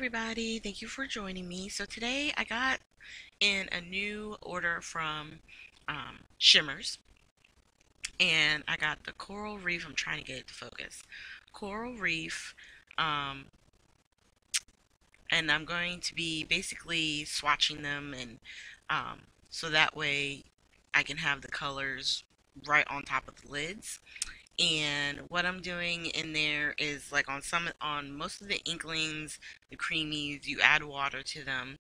everybody. Thank you for joining me. So today I got in a new order from Shimmerz, and I got the Coral Reef. I'm trying to get it to focus. Coral Reef, um, and I'm going to be basically swatching them, and um, so that way I can have the colors right on top of the lids. And what I'm doing in there is like on most of the inklings, the creamies, you add water to them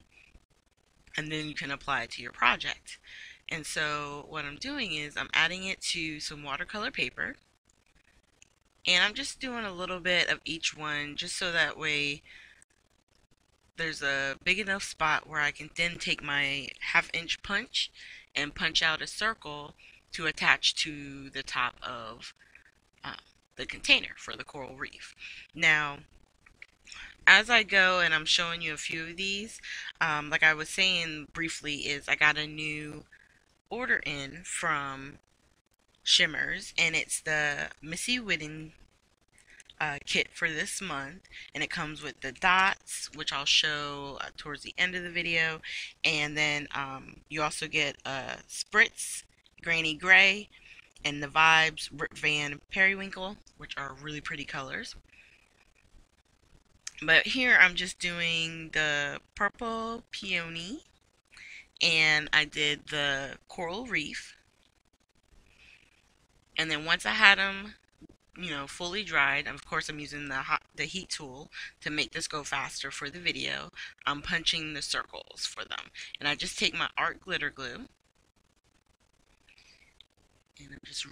and then you can apply it to your project. And so what I'm doing is I'm adding it to some watercolor paper, and I'm just doing a little bit of each one just so that way there's a big enough spot where I can then take my half-inch punch and punch out a circle to attach to the top of uh, the container for the coral reef. Now, as I go and I'm showing you a few of these, like I was saying briefly, is I got a new order in from Shimmerz, and it's the Missy Whitten kit for this month, and it comes with the dots, which I'll show towards the end of the video, and then you also get Spritz, Granny Gray, and the Vibes Rip Van Periwinkle, which are really pretty colors. But here I'm just doing the purple peony, and I did the coral reef. And then once I had them, fully dried, of course I'm using the heat tool to make this go faster for the video. I'm punching the circles for them. And I just take my art glitter glue and I'm just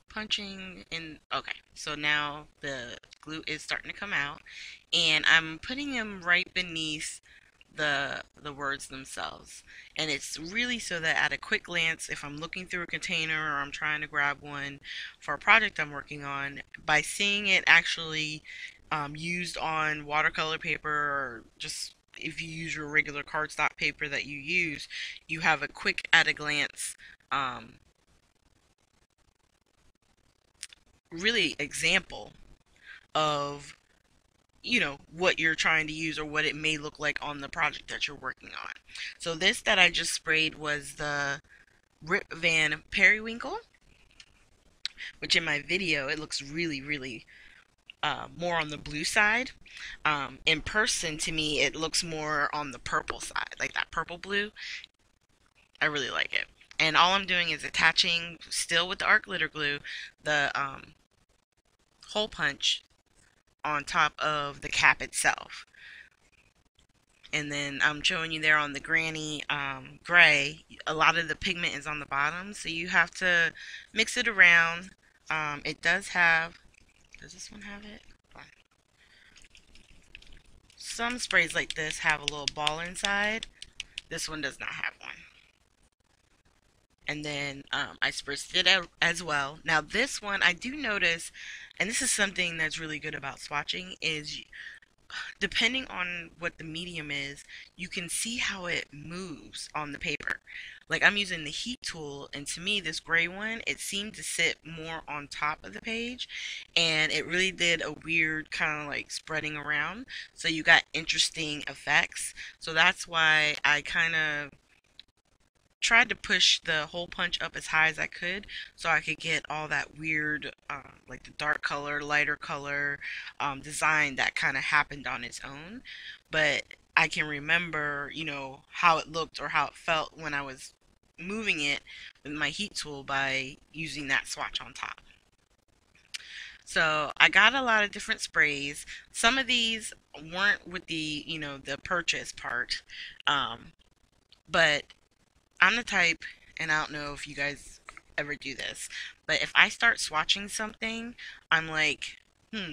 punching in. Okay, so now the glue is starting to come out, and I'm putting them right beneath the words themselves. And it's really so that at a quick glance, if I'm looking through a container or I'm trying to grab one for a project I'm working on, by seeing it actually used on watercolor paper, or just if you use your regular cardstock paper that you use, you have a quick at a glance really example of what you're trying to use or what it may look like on the project that you're working on. So this that I just sprayed was the Rip Van Periwinkle, which in my video it looks really more on the blue side. In person, to me, it looks more on the purple side, like that purple blue. I really like it. And all I'm doing is attaching, still with the art glitter glue, the hole punch on top of the cap itself. And then I'm showing you there on the Granny Gray, a lot of the pigment is on the bottom, so you have to mix it around. It does have, does this one have it? Some sprays like this have a little ball inside. This one does not have one. And then I spritzed it out as well. Now this one, I do notice, and this is something that's really good about swatching, is depending on what the medium is, you can see how it moves on the paper. Like I'm using the heat tool, and to me, this gray one, it seemed to sit more on top of the page, and it really did a weird kind of like spreading around. So you got interesting effects. So that's why I kind of tried to push the hole punch up as high as I could so I could get all that weird, like the dark color, lighter color design that kind of happened on its own. But I can remember, how it looked or how it felt when I was moving it with my heat tool by using that swatch on top. So I got a lot of different sprays. Some of these weren't with the purchase part, but I'm the type, and I don't know if you guys ever do this, but if I start swatching something, I'm like,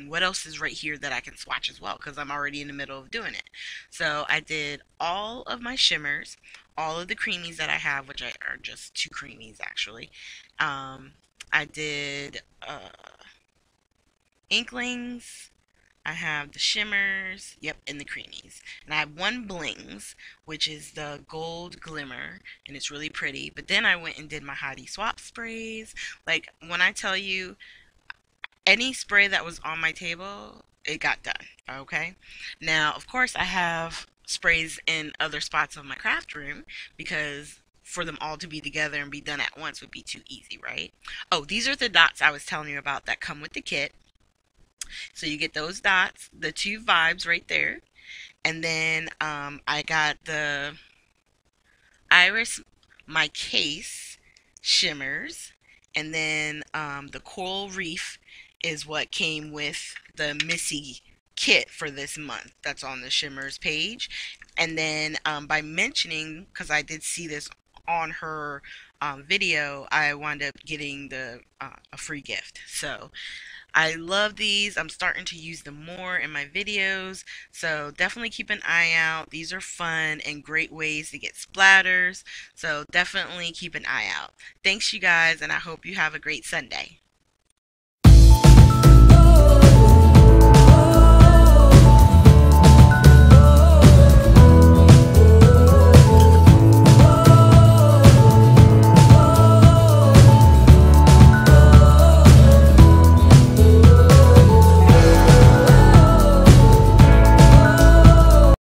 what else is right here that I can swatch as well? Because I'm already in the middle of doing it. So I did all of my shimmers, all of the creamies that I have, which are just two creamies actually. I did inklings. I have the shimmers, yep, and the creamies. And I have one blings, which is the gold glimmer, and it's really pretty. But then I went and did my Heidi Swap sprays. Like, when I tell you, any spray that was on my table, it got done. Okay. Now, of course, I have sprays in other spots of my craft room because for them all to be together and be done at once would be too easy, right? Oh, these are the dots I was telling you about that come with the kit. So you get those dots, the two vibes right there. And then I got the Iris My Case Shimmerz. And then the Coral Reef is what came with the Missy kit for this month. That's on the Shimmerz page. And then by mentioning, because I did see this on her video, I wound up getting the a free gift. So I love these. I'm starting to use them more in my videos. So definitely keep an eye out. These are fun and great ways to get splatters. So definitely keep an eye out. Thanks, you guys, and I hope you have a great Sunday.